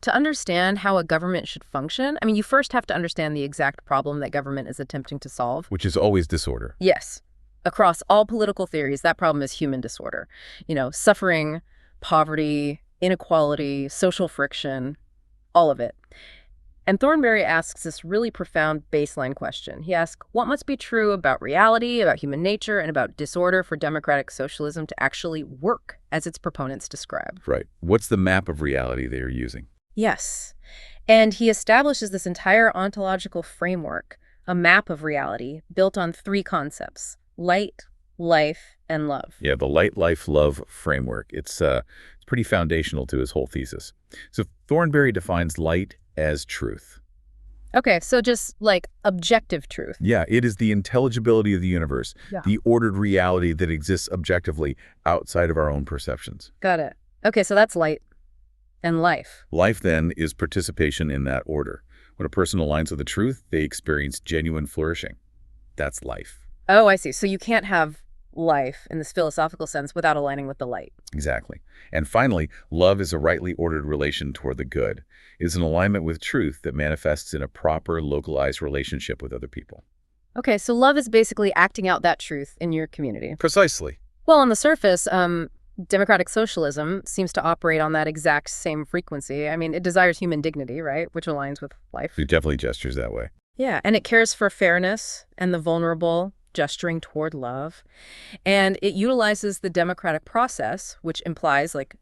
To understand how a government should function, I mean, you first have to understand the exact problem that government is attempting to solve. Which is always disorder. Yes. Across all political theories, that problem is human disorder. Suffering, poverty, inequality, social friction, all of it. And Thornberry asks this really profound baseline question. He asks, what must be true about reality, about human nature, and about disorder for democratic socialism to actually work, as its proponents describe? Right. What's the map of reality they are using? Yes. And he establishes this entire ontological framework, a map of reality, built on three concepts: light, life, and love. Yeah, the light, life, love framework. It's pretty foundational to his whole thesis. So Thornberry defines light as truth. Okay, so just like objective truth. Yeah, it is the intelligibility of the universe, Yeah. the ordered reality that exists objectively outside of our own perceptions. Got it. Okay, so that's light and life. Life, then, is participation in that order. When a person aligns with the truth, they experience genuine flourishing. That's life. Oh, I see. So you can't have life in this philosophical sense without aligning with the light. Exactly. And finally, love is a rightly ordered relation toward the good. It is an alignment with truth that manifests in a proper, localized relationship with other people. Okay, so love is basically acting out that truth in your community. Precisely. Well, on the surface, democratic socialism seems to operate on that exact same frequency. I mean, it desires human dignity, right, which aligns with life. It definitely gestures that way. Yeah, and it cares for fairness and the vulnerable, gesturing toward love. And it utilizes the democratic process, which implies like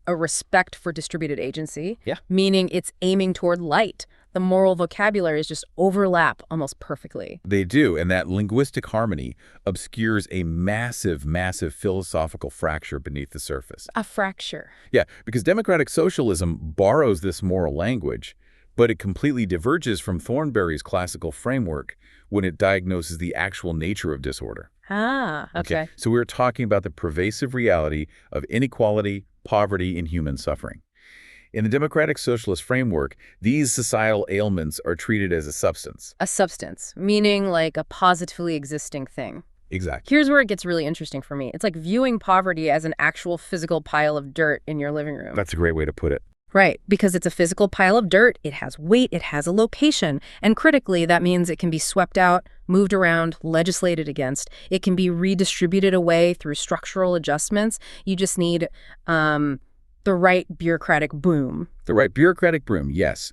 a respect for distributed agency, Yeah. meaning it's aiming toward light. The moral vocabularies just overlap almost perfectly. They do, and that linguistic harmony obscures a massive, massive philosophical fracture beneath the surface. A fracture. Yeah, because democratic socialism borrows this moral language, but it completely diverges from Thornberry's classical framework when it diagnoses the actual nature of disorder. Ah, okay. So we're talking about the pervasive reality of inequality, poverty, and human suffering. In the democratic socialist framework, these societal ailments are treated as a substance. A substance, meaning like a positively existing thing. Exactly. Here's where it gets really interesting for me. It's like viewing poverty as an actual physical pile of dirt in your living room. That's a great way to put it. Right, because it's a physical pile of dirt, it has weight, it has a location. And critically, that means it can be swept out, moved around, legislated against. It can be redistributed away through structural adjustments. You just need the right bureaucratic boom. The right bureaucratic broom, yes.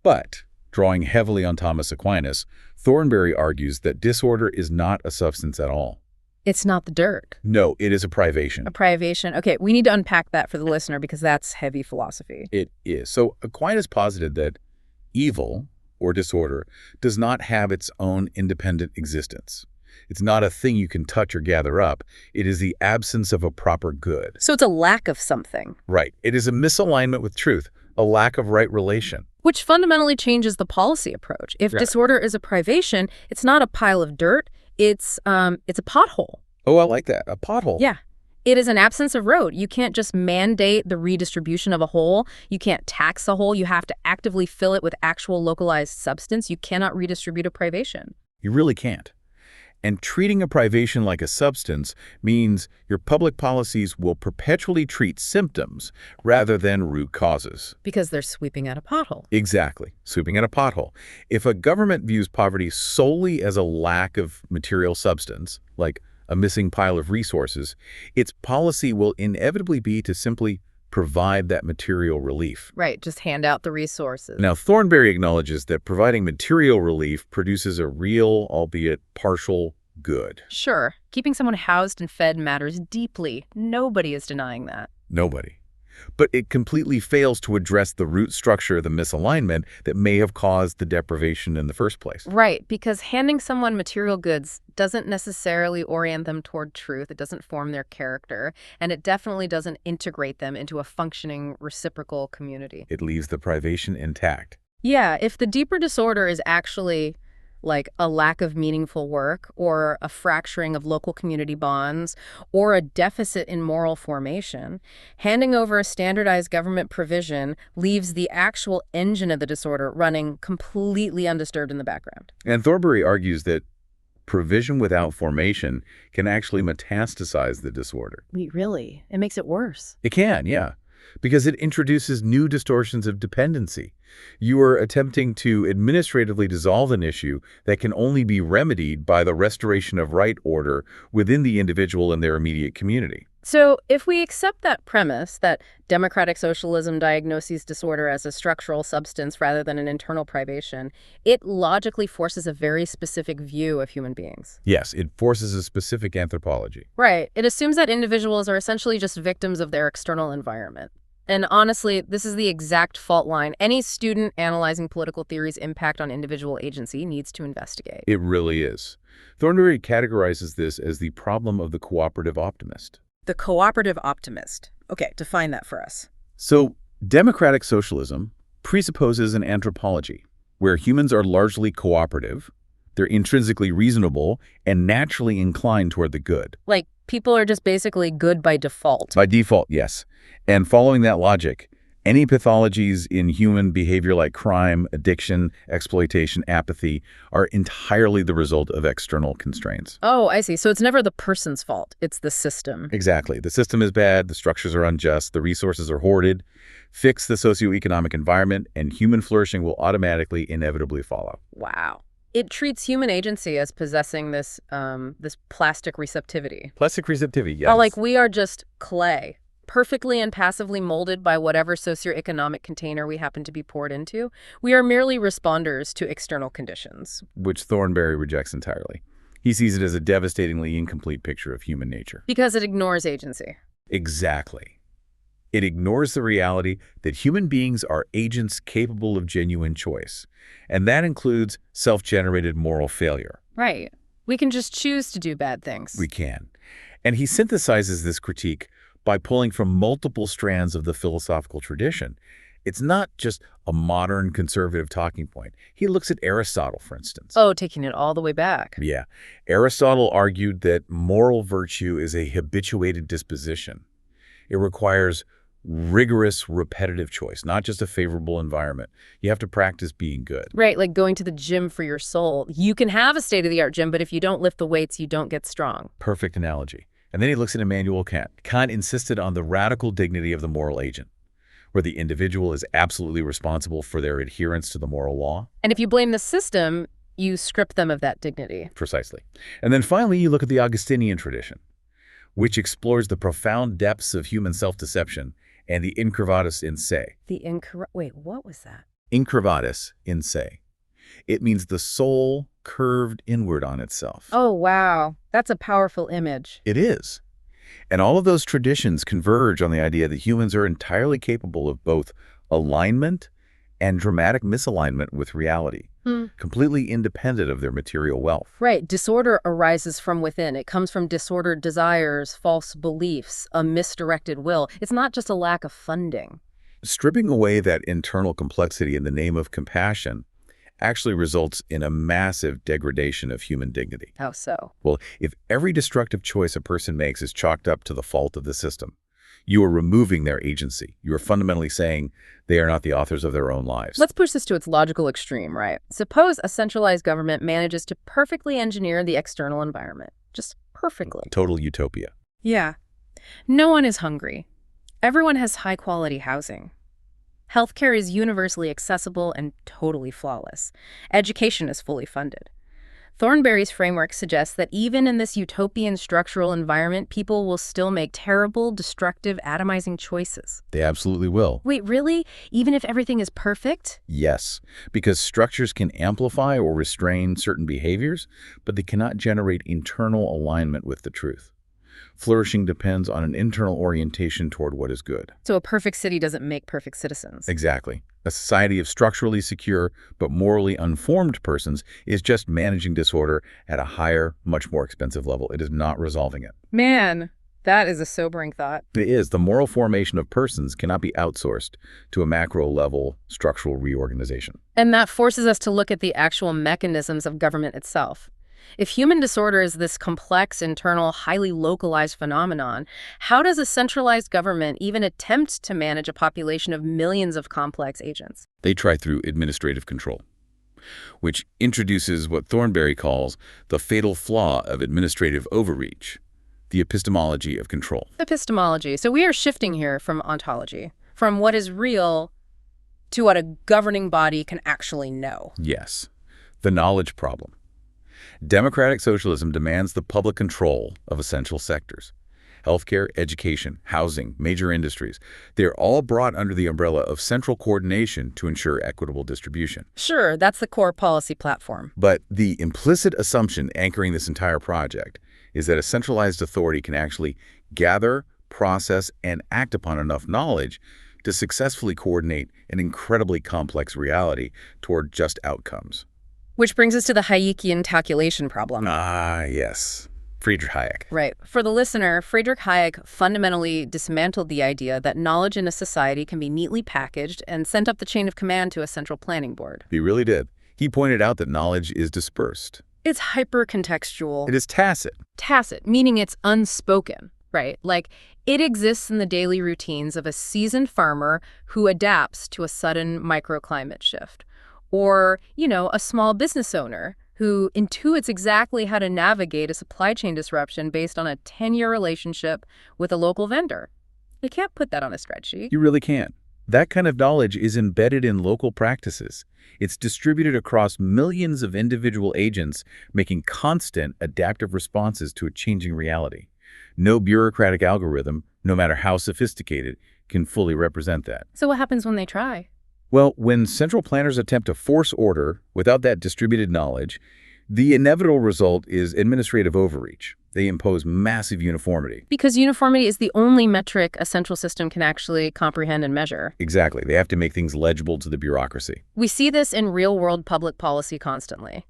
But, drawing heavily on Thomas Aquinas, Thornberry argues that disorder is not a substance at all. It's not the dirt. No, it is a privation. A privation. Okay, we need to unpack that for the listener because that's heavy philosophy. It is. So Aquinas posited that evil, or disorder, does not have its own independent existence. It's not a thing you can touch or gather up. It is the absence of a proper good. So it's a lack of something. Right. It is a misalignment with truth, a lack of right relation. Which fundamentally changes the policy approach. If disorder is a privation, it's not a pile of dirt. It's a pothole. Oh, I like that. A pothole. Yeah. It is an absence of road. You can't just mandate the redistribution of a hole. You can't tax a hole. You have to actively fill it with actual localized substance. You cannot redistribute a privation. You really can't. And treating a privation like a substance means your public policies will perpetually treat symptoms rather than root causes. Because they're sweeping at a pothole. Exactly. Sweeping at a pothole. If a government views poverty solely as a lack of material substance, like a missing pile of resources, its policy will inevitably be to simply provide that material relief. Right, just hand out the resources. Now, Thornberry acknowledges that providing material relief produces a real, albeit partial, good. Sure, keeping someone housed and fed matters deeply. Nobody is denying that. Nobody. But it completely fails to address the root structure of the misalignment that may have caused the deprivation in the first place. Right, because handing someone material goods doesn't necessarily orient them toward truth. It doesn't form their character, and it definitely doesn't integrate them into a functioning reciprocal community. It leaves the privation intact. Yeah, if the deeper disorder is actually like a lack of meaningful work or a fracturing of local community bonds or a deficit in moral formation, handing over a standardized government provision leaves the actual engine of the disorder running completely undisturbed in the background. And Thornberry argues that provision without formation can actually metastasize the disorder. Wait, really? It makes it worse. It can, yeah. because it introduces new distortions of dependency. You are attempting to administratively dissolve an issue that can only be remedied by the restoration of right order within the individual and their immediate community. So if we accept that premise, that democratic socialism diagnoses disorder as a structural substance rather than an internal privation, it logically forces a very specific view of human beings. Yes, it forces a specific anthropology. Right. It assumes that individuals are essentially just victims of their external environment. And honestly, this is the exact fault line any student analyzing political theory's impact on individual agency needs to investigate. It really is. Thornberry categorizes this as the problem of the cooperative optimist. The cooperative optimist. Okay, define that for us. So, democratic socialism presupposes an anthropology where humans are largely cooperative, they're intrinsically reasonable, and naturally inclined toward the good. Like, people are just basically good by default. By default, yes. And following that logic, any pathologies in human behavior like crime, addiction, exploitation, apathy are entirely the result of external constraints. Oh, I see. So it's never the person's fault. It's the system. Exactly. The system is bad, the structures are unjust, the resources are hoarded. Fix the socioeconomic environment, and human flourishing will automatically, inevitably follow. Wow. It treats human agency as possessing this plastic receptivity. Plastic receptivity, yes. Like we are just clay, perfectly and passively molded by whatever socioeconomic container we happen to be poured into. We are merely responders to external conditions. Which Thornberry rejects entirely. He sees it as a devastatingly incomplete picture of human nature. Because it ignores agency. Exactly. It ignores the reality that human beings are agents capable of genuine choice. And that includes self-generated moral failure. Right. We can just choose to do bad things. We can. And he synthesizes this critique by pulling from multiple strands of the philosophical tradition. It's not just a modern conservative talking point. He looks at Aristotle, for instance. Oh, taking it all the way back. Yeah. Aristotle argued that moral virtue is a habituated disposition. It requires rigorous, repetitive choice, not just a favorable environment. You have to practice being good. Right, like going to the gym for your soul. You can have a state-of-the-art gym, but if you don't lift the weights, you don't get strong. Perfect analogy. And then he looks at Immanuel Kant. Kant insisted on the radical dignity of the moral agent, where the individual is absolutely responsible for their adherence to the moral law. And if you blame the system, you strip them of that dignity. Precisely. And then finally, you look at the Augustinian tradition, which explores the profound depths of human self-deception and the incurvatus in se. Wait, what was that? Incurvatus in se. It means the soul curved inward on itself. Oh, wow. That's a powerful image. It is. And all of those traditions converge on the idea that humans are entirely capable of both alignment and dramatic misalignment with reality, completely independent of their material wealth. Right. Disorder arises from within. It comes from disordered desires, false beliefs, a misdirected will. It's not just a lack of funding. Stripping away that internal complexity in the name of compassion actually results in a massive degradation of human dignity. How so? Well, if every destructive choice a person makes is chalked up to the fault of the system, you are removing their agency. You are fundamentally saying they are not the authors of their own lives. Let's push this to its logical extreme, right? Suppose a centralized government manages to perfectly engineer the external environment. Just perfectly. Total utopia. Yeah. No one is hungry. Everyone has high-quality housing. Healthcare is universally accessible and totally flawless. Education is fully funded. Thornberry's framework suggests that even in this utopian structural environment, people will still make terrible, destructive, atomizing choices. They absolutely will. Wait, really? Even if everything is perfect? Yes, because structures can amplify or restrain certain behaviors, but they cannot generate internal alignment with the truth. Flourishing depends on an internal orientation toward what is good. So a perfect city doesn't make perfect citizens. Exactly. A society of structurally secure but morally unformed persons is just managing disorder at a higher, much more expensive level. It is not resolving it. Man, that is a sobering thought. It is. The moral formation of persons cannot be outsourced to a macro-level structural reorganization. And that forces us to look at the actual mechanisms of government itself. If human disorder is this complex, internal, highly localized phenomenon, how does a centralized government even attempt to manage a population of millions of complex agents? They try through administrative control, which introduces what Thornberry calls the fatal flaw of administrative overreach. the epistemology of control. Epistemology. So we are shifting here from ontology, from what is real to what a governing body can actually know. Yes, the knowledge problem. Democratic socialism demands the public control of essential sectors. Healthcare, education, housing, major industries, they're all brought under the umbrella of central coordination to ensure equitable distribution. Sure, that's the core policy platform. But the implicit assumption anchoring this entire project is that a centralized authority can actually gather, process, and act upon enough knowledge to successfully coordinate an incredibly complex reality toward just outcomes. Which brings us to the Hayekian calculation problem. Ah, yes. Friedrich Hayek. Right. For the listener, Friedrich Hayek fundamentally dismantled the idea that knowledge in a society can be neatly packaged and sent up the chain of command to a central planning board. He really did. He pointed out that knowledge is dispersed. It's hyper-contextual. It is tacit. Tacit, meaning it's unspoken, right? Like, it exists in the daily routines of a seasoned farmer who adapts to a sudden microclimate shift. Or, a small business owner who intuits exactly how to navigate a supply chain disruption based on a 10-year relationship with a local vendor. You can't put that on a spreadsheet. You really can't. That kind of knowledge is embedded in local practices. It's distributed across millions of individual agents, making constant adaptive responses to a changing reality. No bureaucratic algorithm, no matter how sophisticated, can fully represent that. So what happens when they try? Well, when central planners attempt to force order without that distributed knowledge, the inevitable result is administrative overreach. They impose massive uniformity. Because uniformity is the only metric a central system can actually comprehend and measure. Exactly. They have to make things legible to the bureaucracy. We see this in real-world public policy constantly.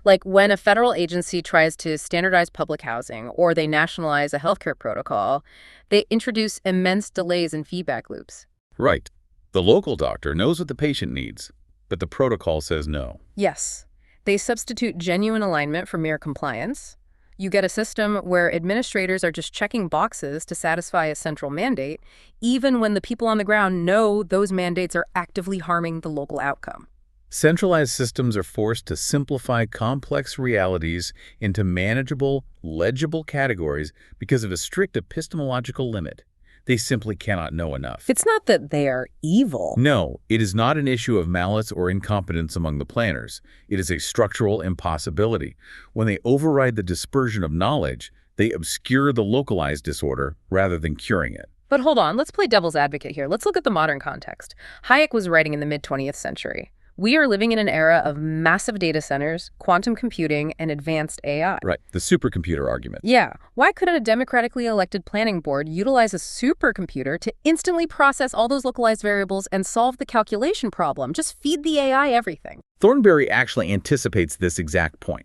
Like when a federal agency tries to standardize public housing or they nationalize a healthcare protocol, they introduce immense delays and feedback loops. Right. The local doctor knows what the patient needs, but the protocol says no. Yes. They substitute genuine alignment for mere compliance. You get a system where administrators are just checking boxes to satisfy a central mandate, even when the people on the ground know those mandates are actively harming the local outcome. Centralized systems are forced to simplify complex realities into manageable, legible categories because of a strict epistemological limit. They simply cannot know enough. It's not that they are evil. No, it is not an issue of malice or incompetence among the planners. It is a structural impossibility. When they override the dispersion of knowledge, they obscure the localized disorder rather than curing it. But hold on, let's play devil's advocate here. Let's look at the modern context. Hayek was writing in the mid-20th century. We are living in an era of massive data centers, quantum computing, and advanced AI. Right, the supercomputer argument. Yeah. Why couldn't a democratically elected planning board utilize a supercomputer to instantly process all those localized variables and solve the calculation problem? Just feed the AI everything. Thornberry actually anticipates this exact point.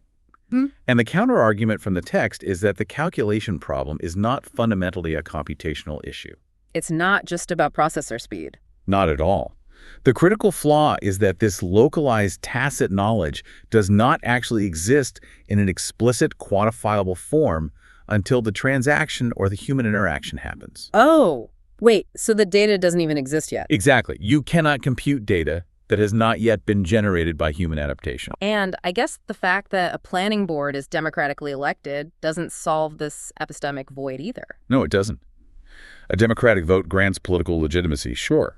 And the counter-argument from the text is that the calculation problem is not fundamentally a computational issue. It's not just about processor speed. Not at all. The critical flaw is that this localized tacit knowledge does not actually exist in an explicit quantifiable form until the transaction or the human interaction happens. Oh, wait, so the data doesn't even exist yet? Exactly. You cannot compute data that has not yet been generated by human adaptation. And I guess the fact that a planning board is democratically elected doesn't solve this epistemic void either. No, it doesn't. A democratic vote grants political legitimacy, sure,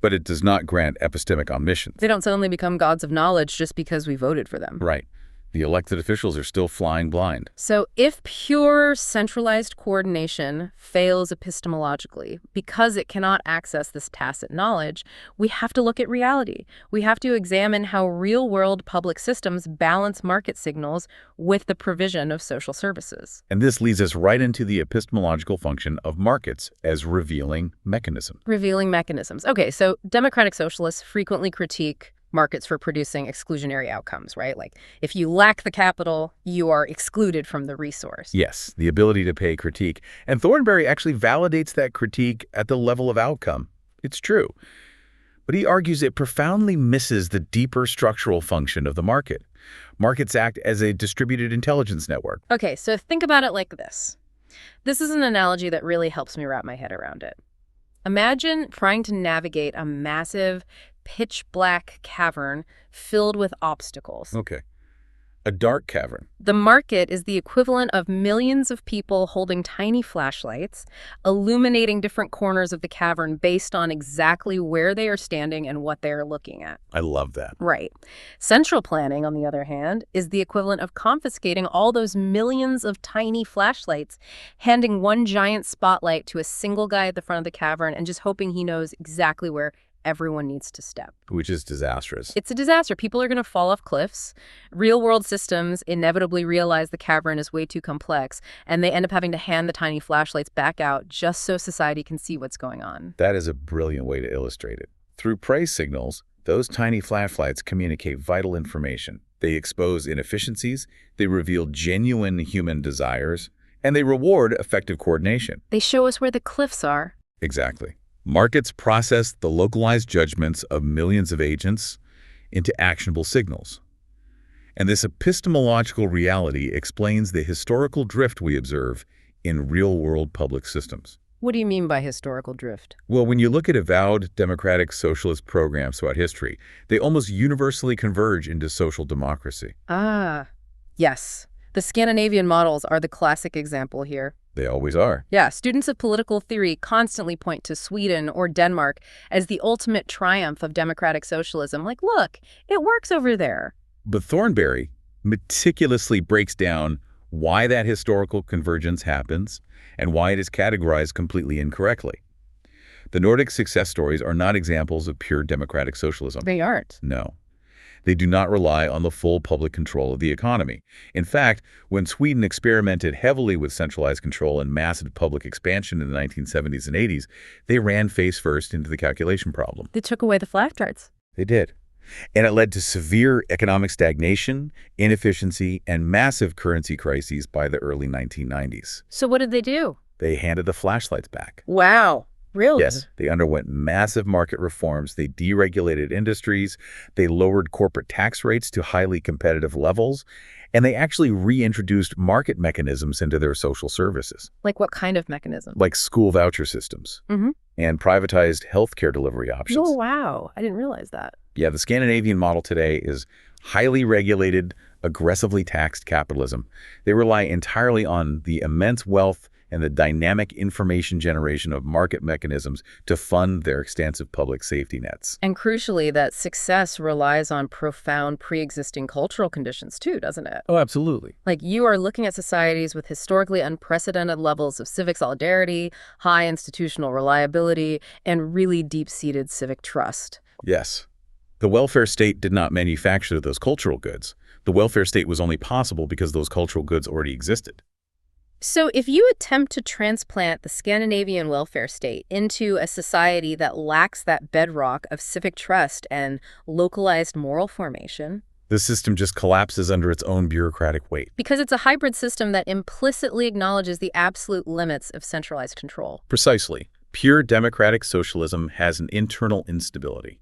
but it does not grant epistemic omniscience. They don't suddenly become gods of knowledge just because we voted for them. Right. The elected officials are still flying blind. So if pure centralized coordination fails epistemologically because it cannot access this tacit knowledge, we have to look at reality. We have to examine how real-world public systems balance market signals with the provision of social services. And this leads us right into the epistemological function of markets as revealing mechanism. Revealing mechanisms. Okay, so democratic socialists frequently critique markets for producing exclusionary outcomes, right? Like, if you lack the capital, you are excluded from the resource. Yes, the ability to pay critique. And Thornberry actually validates that critique at the level of outcome. It's true. But he argues it profoundly misses the deeper structural function of the market. Markets act as a distributed intelligence network. Okay, so think about it like this. This is an analogy that really helps me wrap my head around it. Imagine trying to navigate a massive pitch black cavern filled with obstacles. Okay. A dark cavern. The market is the equivalent of millions of people holding tiny flashlights, illuminating different corners of the cavern based on exactly where they are standing and what they are looking at. I love that. Right. Central planning, on the other hand, is the equivalent of confiscating all those millions of tiny flashlights, handing one giant spotlight to a single guy at the front of the cavern and just hoping he knows exactly where everyone needs to step. Which is disastrous. It's a disaster. People are going to fall off cliffs. Real-world systems inevitably realize the cavern is way too complex, and they end up having to hand the tiny flashlights back out just so society can see what's going on. That is a brilliant way to illustrate it. Through praise signals, those tiny flashlights communicate vital information. They expose inefficiencies, they reveal genuine human desires, and they reward effective coordination. They show us where the cliffs are. Exactly. Markets process the localized judgments of millions of agents into actionable signals. And this epistemological reality explains the historical drift we observe in real-world public systems. What do you mean by historical drift? Well, when you look at avowed democratic socialist programs throughout history, they almost universally converge into social democracy. Ah, yes. The Scandinavian models are the classic example here. They always are. Yeah, students of political theory constantly point to Sweden or Denmark as the ultimate triumph of democratic socialism. Like, look, it works over there. But Thornberry meticulously breaks down why that historical convergence happens and why it is categorized completely incorrectly. The Nordic success stories are not examples of pure democratic socialism. They aren't. No. They do not rely on the full public control of the economy. In fact, when Sweden experimented heavily with centralized control and massive public expansion in the 1970s and 80s, they ran face first into the calculation problem. They took away the flashcards. They did. And it led to severe economic stagnation, inefficiency, and massive currency crises by the early 1990s. So what did they do? They handed the flashlights back. Wow. Really? Yes, they underwent massive market reforms. They deregulated industries, they lowered corporate tax rates to highly competitive levels, and they actually reintroduced market mechanisms into their social services. Like what kind of mechanism? Like school voucher systems and privatized healthcare delivery options. Oh, wow. I didn't realize that. Yeah, the Scandinavian model today is highly regulated, aggressively taxed capitalism. They rely entirely on the immense wealth and the dynamic information generation of market mechanisms to fund their extensive public safety nets. And crucially, that success relies on profound pre-existing cultural conditions too, doesn't it? Oh, absolutely. Like you are looking at societies with historically unprecedented levels of civic solidarity, high institutional reliability, and really deep-seated civic trust. Yes. The welfare state did not manufacture those cultural goods. The welfare state was only possible because those cultural goods already existed. So if you attempt to transplant the Scandinavian welfare state into a society that lacks that bedrock of civic trust and localized moral formation, the system just collapses under its own bureaucratic weight. Because it's a hybrid system that implicitly acknowledges the absolute limits of centralized control. Precisely. Pure democratic socialism has an internal instability.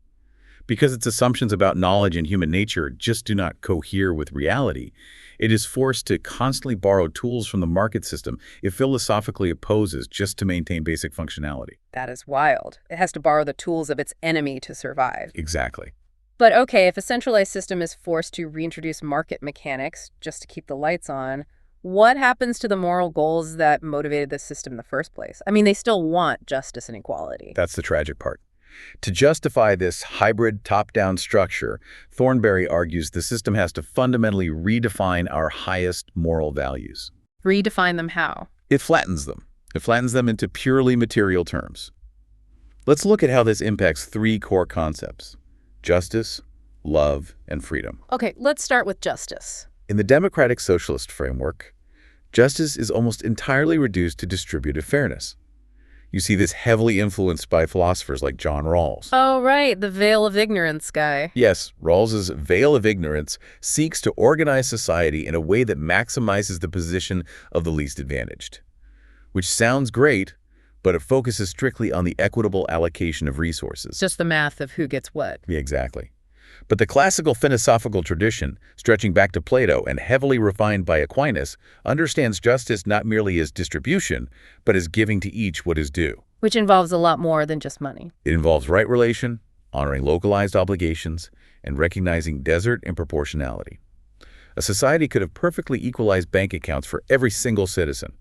Because its assumptions about knowledge and human nature just do not cohere with reality, it is forced to constantly borrow tools from the market system it philosophically opposes just to maintain basic functionality. That is wild. It has to borrow the tools of its enemy to survive. Exactly. But okay, if a centralized system is forced to reintroduce market mechanics just to keep the lights on, what happens to the moral goals that motivated the system in the first place? I mean, they still want justice and equality. That's the tragic part. To justify this hybrid top-down structure, Thornberry argues the system has to fundamentally redefine our highest moral values. Redefine them how? It flattens them. It flattens them into purely material terms. Let's look at how this impacts three core concepts: justice, love, and freedom. Okay, let's start with justice. In the democratic socialist framework, justice is almost entirely reduced to distributive fairness. You see this heavily influenced by philosophers like John Rawls. Oh, right, the veil of ignorance guy. Yes, Rawls's veil of ignorance seeks to organize society in a way that maximizes the position of the least advantaged. Which sounds great, but it focuses strictly on the equitable allocation of resources. Just the math of who gets what. Yeah, exactly. But the classical philosophical tradition, stretching back to Plato and heavily refined by Aquinas, understands justice not merely as distribution, but as giving to each what is due. Which involves a lot more than just money. It involves right relation, honoring localized obligations, and recognizing desert and proportionality. A society could have perfectly equalized bank accounts for every single citizen.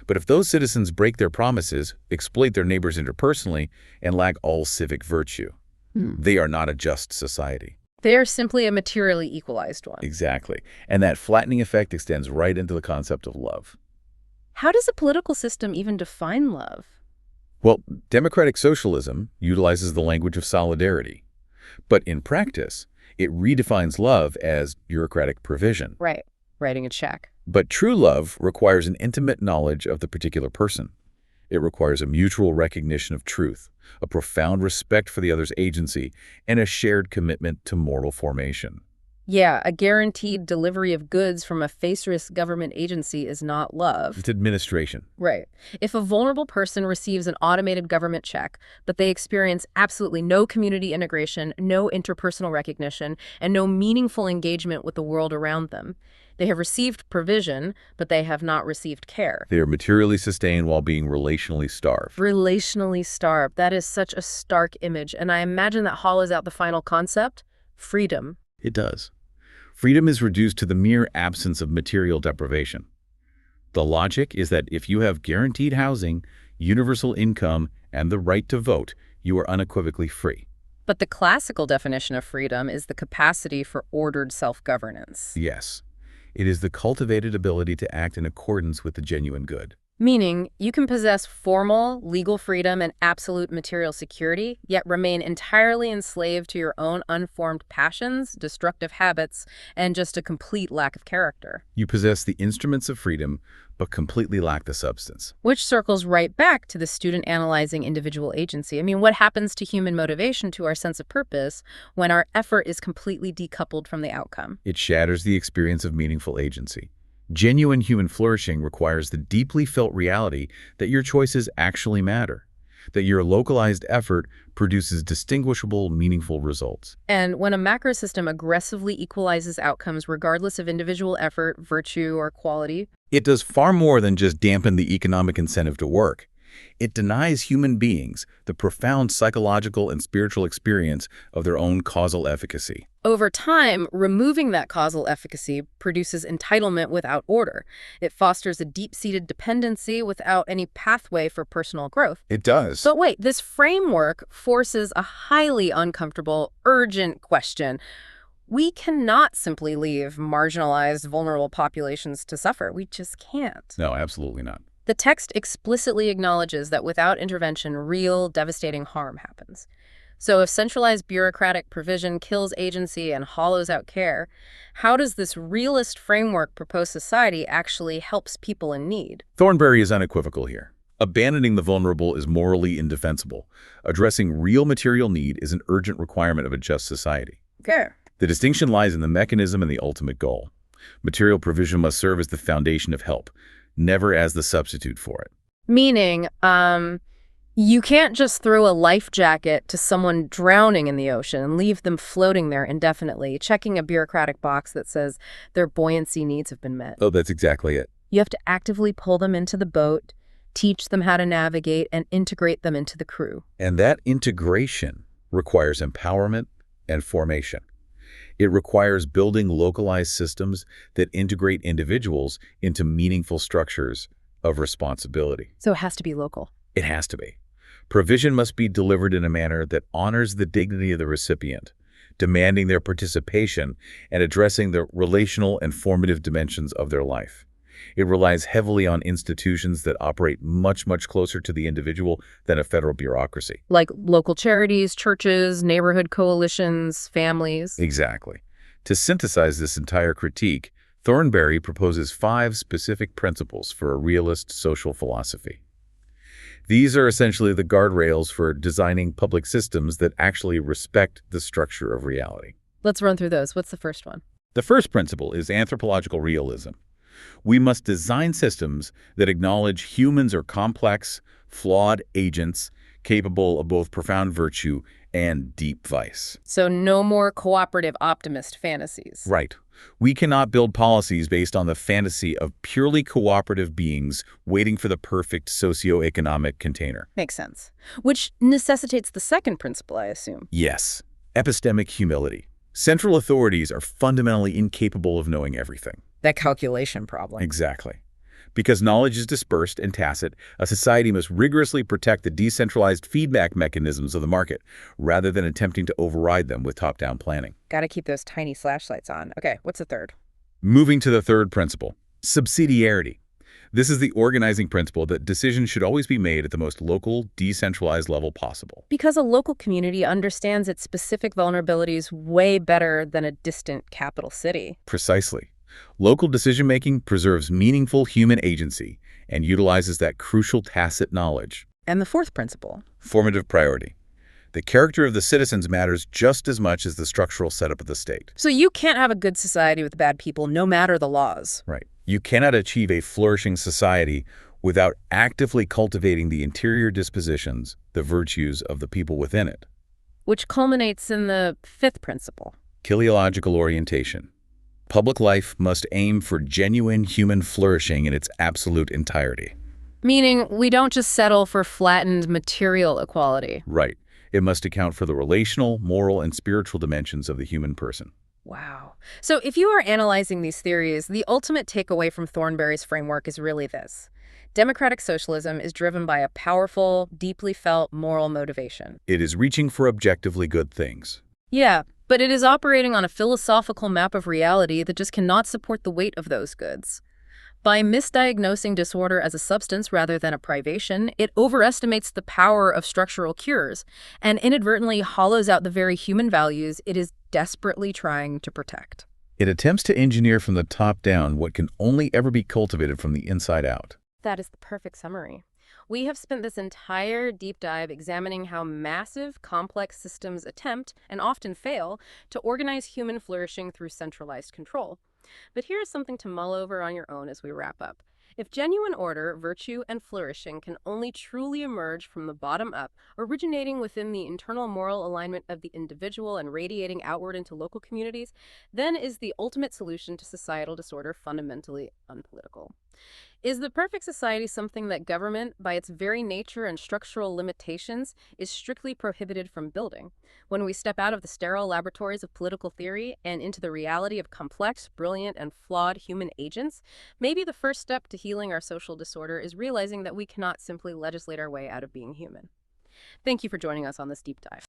But if those citizens break their promises, exploit their neighbors interpersonally, and lack all civic virtue, they are not a just society. They are simply a materially equalized one. Exactly. And that flattening effect extends right into the concept of love. How does a political system even define love? Well, democratic socialism utilizes the language of solidarity. But in practice, it redefines love as bureaucratic provision. Right. Writing a check. But true love requires an intimate knowledge of the particular person. It requires a mutual recognition of truth, a profound respect for the other's agency, and a shared commitment to moral formation. Yeah, a guaranteed delivery of goods from a faceless government agency is not love. It's administration. Right. If a vulnerable person receives an automated government check, but they experience absolutely no community integration, no interpersonal recognition, and no meaningful engagement with the world around them, they have received provision, but they have not received care. They are materially sustained while being relationally starved. Relationally starved. That is such a stark image, and I imagine that hollows out the final concept, freedom. It does. Freedom is reduced to the mere absence of material deprivation. The logic is that if you have guaranteed housing, universal income, and the right to vote, you are unequivocally free. But the classical definition of freedom is the capacity for ordered self-governance. Yes. It is the cultivated ability to act in accordance with the genuine good. Meaning, you can possess formal, legal freedom and absolute material security, yet remain entirely enslaved to your own unformed passions, destructive habits, and just a complete lack of character. You possess the instruments of freedom, but completely lack the substance. Which circles right back to the student analyzing individual agency. I mean, what happens to human motivation, to our sense of purpose, when our effort is completely decoupled from the outcome? It shatters the experience of meaningful agency. Genuine human flourishing requires the deeply felt reality that your choices actually matter, that your localized effort produces distinguishable, meaningful results. And when a macro system aggressively equalizes outcomes regardless of individual effort, virtue, or quality, it does far more than just dampen the economic incentive to work. It denies human beings the profound psychological and spiritual experience of their own causal efficacy. over time, removing that causal efficacy produces entitlement without order. It fosters a deep-seated dependency without any pathway for personal growth. It does. But wait, this framework forces a highly uncomfortable, urgent question. We cannot simply leave marginalized, vulnerable populations to suffer. We just can't. No, absolutely not. The text explicitly acknowledges that without intervention, real, devastating harm happens. So if centralized bureaucratic provision kills agency and hollows out care, how does this realist framework propose society actually helps people in need? Thornberry is unequivocal here. Abandoning the vulnerable is morally indefensible. Addressing real material need is an urgent requirement of a just society. Fair. The distinction lies in the mechanism and the ultimate goal. Material provision must serve as the foundation of help, never as the substitute for it. Meaning, you can't just throw a life jacket to someone drowning in the ocean and leave them floating there indefinitely, checking a bureaucratic box that says their buoyancy needs have been met. Oh, that's exactly it. You have to actively pull them into the boat, teach them how to navigate, and integrate them into the crew. And that integration requires empowerment and formation. It requires building localized systems that integrate individuals into meaningful structures of responsibility. So it has to be local. It has to be. Provision must be delivered in a manner that honors the dignity of the recipient, demanding their participation and addressing the relational and formative dimensions of their life. It relies heavily on institutions that operate much, much closer to the individual than a federal bureaucracy. Like local charities, churches, neighborhood coalitions, families. Exactly. To synthesize this entire critique, Thornberry proposes 5 specific principles for a realist social philosophy. These are essentially the guardrails for designing public systems that actually respect the structure of reality. Let's run through those. What's the first one? The first principle is anthropological realism. We must design systems that acknowledge humans are complex, flawed agents capable of both profound virtue and deep vice. So no more cooperative optimist fantasies. Right. We cannot build policies based on the fantasy of purely cooperative beings waiting for the perfect socioeconomic container. Makes sense. Which necessitates the second principle, I assume. Yes. Epistemic humility. Central authorities are fundamentally incapable of knowing everything. That calculation problem. Exactly. Because knowledge is dispersed and tacit, a society must rigorously protect the decentralized feedback mechanisms of the market, rather than attempting to override them with top-down planning. Got to keep those tiny flashlights on. Okay, what's the third? Moving to the third principle, subsidiarity. This is the organizing principle that decisions should always be made at the most local, decentralized level possible. Because a local community understands its specific vulnerabilities way better than a distant capital city. Precisely. Local decision-making preserves meaningful human agency and utilizes that crucial tacit knowledge. And the fourth principle? Formative priority. The character of the citizens matters just as much as the structural setup of the state. So you can't have a good society with bad people, no matter the laws. Right. You cannot achieve a flourishing society without actively cultivating the interior dispositions, the virtues of the people within it. Which culminates in the fifth principle. Teleological orientation. Public life must aim for genuine human flourishing in its absolute entirety. Meaning we don't just settle for flattened material equality. Right. It must account for the relational, moral, and spiritual dimensions of the human person. Wow. So if you are analyzing these theories, the ultimate takeaway from Thornberry's framework is really this. Democratic socialism is driven by a powerful, deeply felt moral motivation. It is reaching for objectively good things. Yeah, but it is operating on a philosophical map of reality that just cannot support the weight of those goods. By misdiagnosing disorder as a substance rather than a privation, it overestimates the power of structural cures and inadvertently hollows out the very human values it is desperately trying to protect. It attempts to engineer from the top down what can only ever be cultivated from the inside out. That is the perfect summary. We have spent this entire deep dive examining how massive, complex systems attempt, and often fail, to organize human flourishing through centralized control. But here is something to mull over on your own as we wrap up. If genuine order, virtue, and flourishing can only truly emerge from the bottom up, originating within the internal moral alignment of the individual and radiating outward into local communities, then is the ultimate solution to societal disorder fundamentally unpolitical. Is the perfect society something that government, by its very nature and structural limitations, is strictly prohibited from building? When we step out of the sterile laboratories of political theory and into the reality of complex, brilliant, and flawed human agents, maybe the first step to healing our social disorder is realizing that we cannot simply legislate our way out of being human. Thank you for joining us on this deep dive.